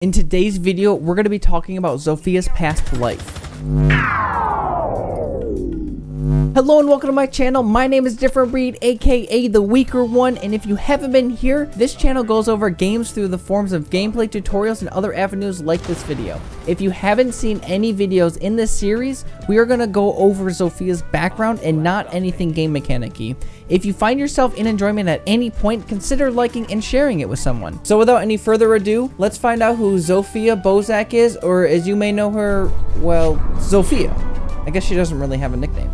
In today's video, we're going to be talking about Zofia's past life. Hello and welcome to my channel. My name is Different Breed, aka the weaker one, and if you haven't been here, this channel goes over games through the forms of gameplay tutorials and other avenues like this video. If you haven't seen any videos in this series, we are going to go over Zofia's background and not anything game mechanic-y. If you find yourself in enjoyment at any point, consider liking and sharing it with someone. So without any further ado, let's find out who Zofia Bozak is, or as you may know her, well, Zofia. I guess she doesn't really have a nickname.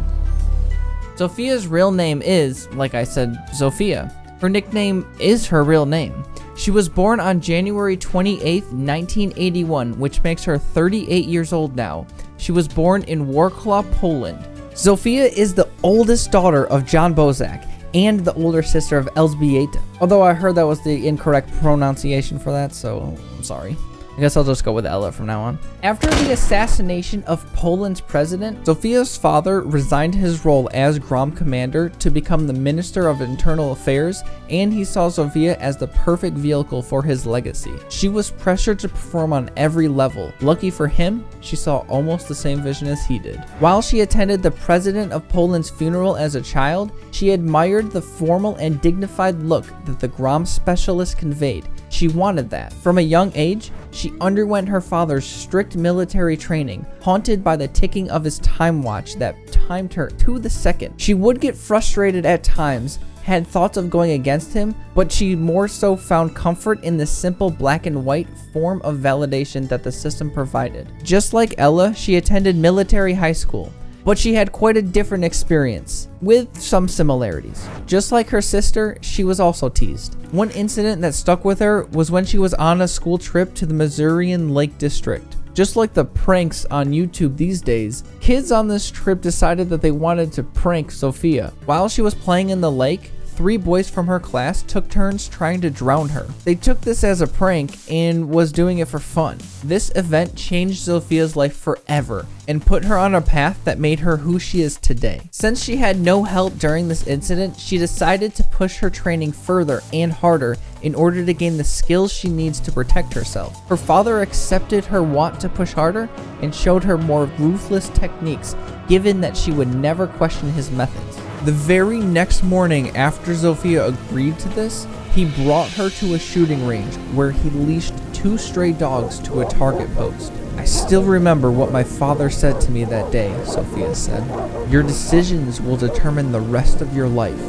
Zofia's real name is, like I said, Zofia. Her nickname is her real name. She was born on January 28th, 1981, which makes her 38 years old now. She was born in Wrocław, Poland. Zofia is the oldest daughter of John Bozak and the older sister of Elżbieta. Although I heard that was the incorrect pronunciation for that, so I'm sorry. I guess I'll just go with Ella from now on. After the assassination of Poland's president, Zofia's father resigned his role as GROM commander to become the Minister of Internal Affairs, and he saw Zofia as the perfect vehicle for his legacy. She was pressured to perform on every level. Lucky for him, she saw almost the same vision as he did. While she attended the president of Poland's funeral as a child, she admired the formal and dignified look that the GROM specialist conveyed. She wanted that. From a young age, she underwent her father's strict military training, haunted by the ticking of his time watch that timed her to the second. She would get frustrated at times, had thoughts of going against him, but she more so found comfort in the simple black and white form of validation that the system provided. Just like Ella, she attended military high school, but she had quite a different experience, with some similarities. Just like her sister, she was also teased. One incident that stuck with her was when she was on a school trip to the Missourian Lake District. Just like the pranks on YouTube these days, kids on this trip decided that they wanted to prank Zofia. While she was playing in the lake, 3 boys from her class took turns trying to drown her. They took this as a prank and was doing it for fun. This event changed Zofia's life forever and put her on a path that made her who she is today. Since she had no help during this incident, she decided to push her training further and harder in order to gain the skills she needs to protect herself. Her father accepted her want to push harder and showed her more ruthless techniques, given that she would never question his methods. The very next morning after Zofia agreed to this, he brought her to a shooting range where he leashed 2 stray dogs to a target post. I still remember what my father said to me that day, Zofia said. Your decisions will determine the rest of your life,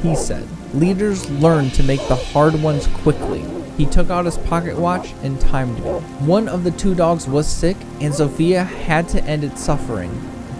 he said. Leaders learn to make the hard ones quickly. He took out his pocket watch and timed me. One of the 2 dogs was sick and Zofia had to end its suffering,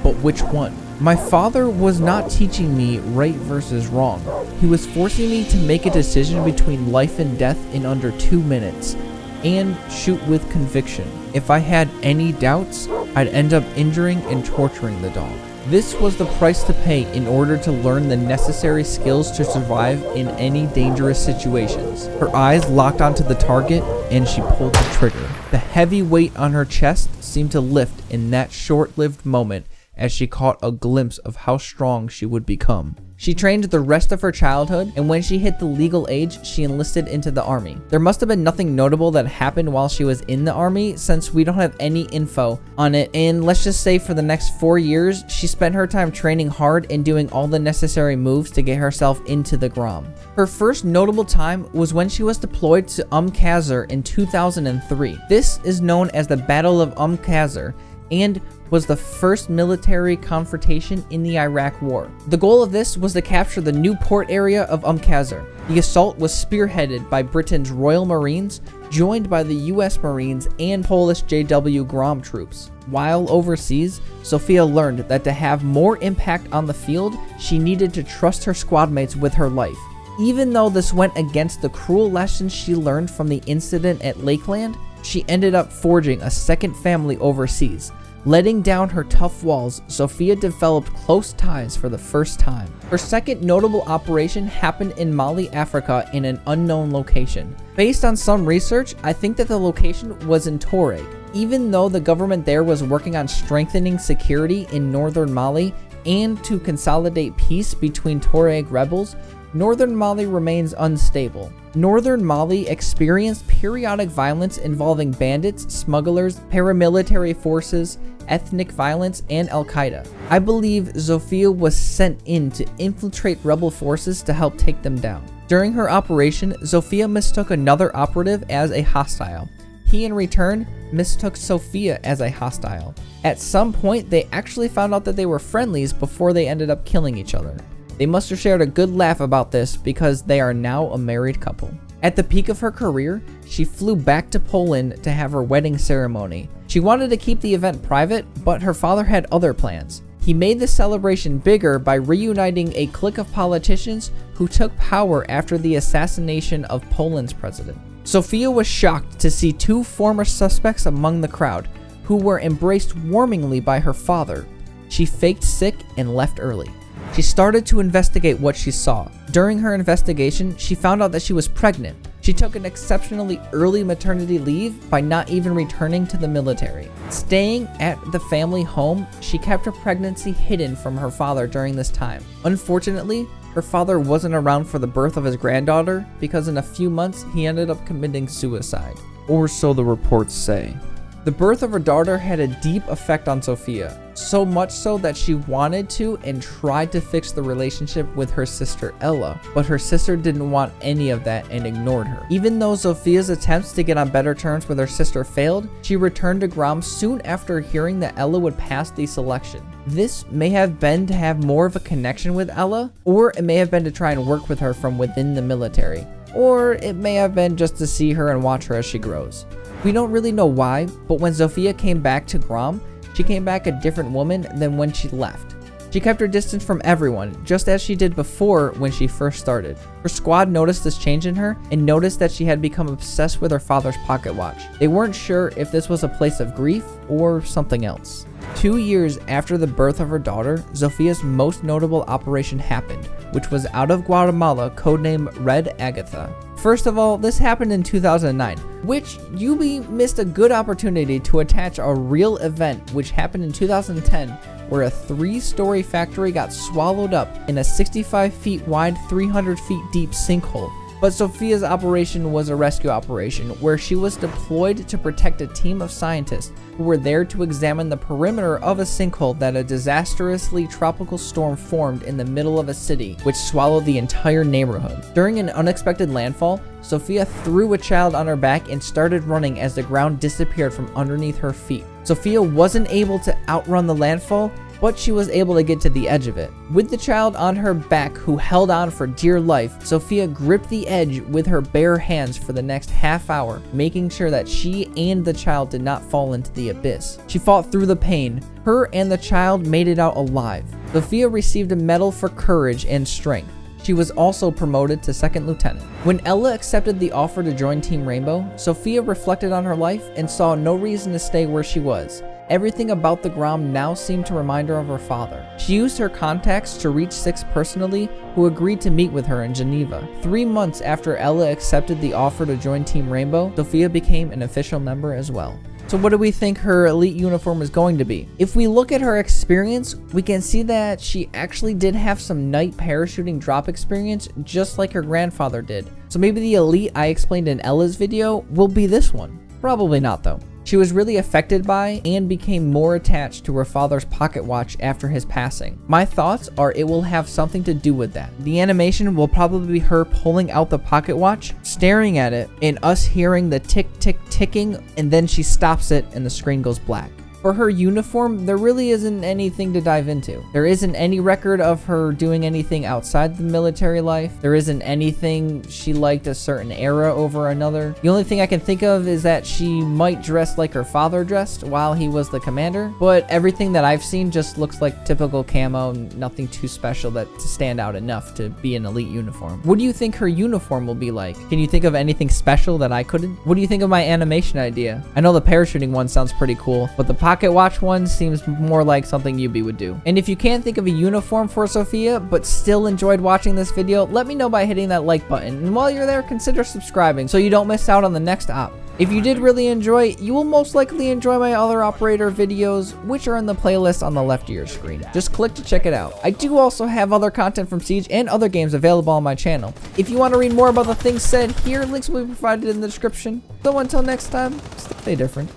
but which one? My father was not teaching me right versus wrong. He was forcing me to make a decision between life and death in under 2 minutes and shoot with conviction. If I had any doubts, I'd end up injuring and torturing the dog. This was the price to pay in order to learn the necessary skills to survive in any dangerous situations. Her eyes locked onto the target and she pulled the trigger. The heavy weight on her chest seemed to lift in that short-lived moment as she caught a glimpse of how strong she would become. She trained the rest of her childhood, and when she hit the legal age, she enlisted into the army. There must have been nothing notable that happened while she was in the army, since we don't have any info on it, and let's just say for the next 4 years, she spent her time training hard and doing all the necessary moves to get herself into the GROM. Her first notable time was when she was deployed to Qasr in 2003. This is known as the Battle of Qasr, and was the first military confrontation in the Iraq War. The goal of this was to capture the new port area of Qasr. The assault was spearheaded by Britain's Royal Marines, joined by the US Marines and Polish JW GROM troops. While overseas, Zofia learned that to have more impact on the field, she needed to trust her squadmates with her life. Even though this went against the cruel lessons she learned from the incident at Lakeland, she ended up forging a second family overseas. Letting down her tough walls, Zofia developed close ties for the first time. Her second notable operation happened in Mali, Africa in an unknown location. Based on some research, I think that the location was in Tuareg. Even though the government there was working on strengthening security in northern Mali and to consolidate peace between Tuareg rebels, Northern Mali remains unstable. Northern Mali experienced periodic violence involving bandits, smugglers, paramilitary forces, ethnic violence, and Al-Qaeda. I believe Zofia was sent in to infiltrate rebel forces to help take them down. During her operation, Zofia mistook another operative as a hostile. He, in return, mistook Zofia as a hostile. At some point, they actually found out that they were friendlies before they ended up killing each other. They must have shared a good laugh about this because they are now a married couple. At the peak of her career, she flew back to Poland to have her wedding ceremony. She wanted to keep the event private, but her father had other plans. He made the celebration bigger by reuniting a clique of politicians who took power after the assassination of Poland's president. Zofia was shocked to see two former suspects among the crowd, who were embraced warmly by her father. She faked sick and left early. She started to investigate what she saw. During her investigation, she found out that she was pregnant. She took an exceptionally early maternity leave by not even returning to the military. Staying at the family home, she kept her pregnancy hidden from her father during this time. Unfortunately, her father wasn't around for the birth of his granddaughter because in a few months, he ended up committing suicide. Or so the reports say. The birth of her daughter had a deep effect on Zofia, so much so that she wanted to and tried to fix the relationship with her sister Ella, but her sister didn't want any of that and ignored her. Even though Zofia's attempts to get on better terms with her sister failed, she returned to Grom soon after hearing that Ella would pass the selection. This may have been to have more of a connection with Ella, or it may have been to try and work with her from within the military, or it may have been just to see her and watch her as she grows. We don't really know why, but when Zofia came back to Grom, she came back a different woman than when she left. She kept her distance from everyone, just as she did before when she first started. Her squad noticed this change in her and noticed that she had become obsessed with her father's pocket watch. They weren't sure if this was a place of grief or something else. 2 years after the birth of her daughter, Zofia's most notable operation happened, which was out of Guatemala, codenamed Red Agatha. First of all, this happened in 2009, which you missed a good opportunity to attach a real event which happened in 2010, where a 3-story factory got swallowed up in a 65 feet wide, 300 feet deep sinkhole. But Zofia's operation was a rescue operation where she was deployed to protect a team of scientists who were there to examine the perimeter of a sinkhole that a disastrously tropical storm formed in the middle of a city, which swallowed the entire neighborhood. During an unexpected landfall, Zofia threw a child on her back and started running as the ground disappeared from underneath her feet. Zofia wasn't able to outrun the landfall, but she was able to get to the edge of it. With the child on her back who held on for dear life, Zofia gripped the edge with her bare hands for the next half hour, making sure that she and the child did not fall into the abyss. She fought through the pain. Her and the child made it out alive. Zofia received a medal for courage and strength. She was also promoted to second lieutenant. When Ella accepted the offer to join Team Rainbow, Zofia reflected on her life and saw no reason to stay where she was. Everything about the Grom now seemed to remind her of her father. She used her contacts to reach Six personally, who agreed to meet with her in Geneva. 3 months after Ella accepted the offer to join Team Rainbow, Zofia became an official member as well. So what do we think her elite uniform is going to be? If we look at her experience, we can see that she actually did have some night parachuting drop experience just like her grandfather did. So maybe the elite I explained in Ella's video will be this one. Probably not though. She was really affected by and became more attached to her father's pocket watch after his passing. My thoughts are it will have something to do with that. The animation will probably be her pulling out the pocket watch, staring at it, and us hearing the tick tick ticking, and then she stops it and the screen goes black. For her uniform, there really isn't anything to dive into. There isn't any record of her doing anything outside the military life. There isn't anything she liked a certain era over another. The only thing I can think of is that she might dress like her father dressed while he was the commander, but everything that I've seen just looks like typical camo, nothing too special to stand out enough to be an elite uniform. What do you think her uniform will be like? Can you think of anything special that I couldn't? What do you think of my animation idea? I know the parachuting one sounds pretty cool, but the pocket watch one seems more like something Yubi would do. And if you can't think of a uniform for Zofia, but still enjoyed watching this video, let me know by hitting that like button. And while you're there, consider subscribing so you don't miss out on the next op. If you did really enjoy, you will most likely enjoy my other operator videos, which are in the playlist on the left of your screen. Just click to check it out. I do also have other content from Siege and other games available on my channel. If you want to read more about the things said here, links will be provided in the description. So until next time, stay different.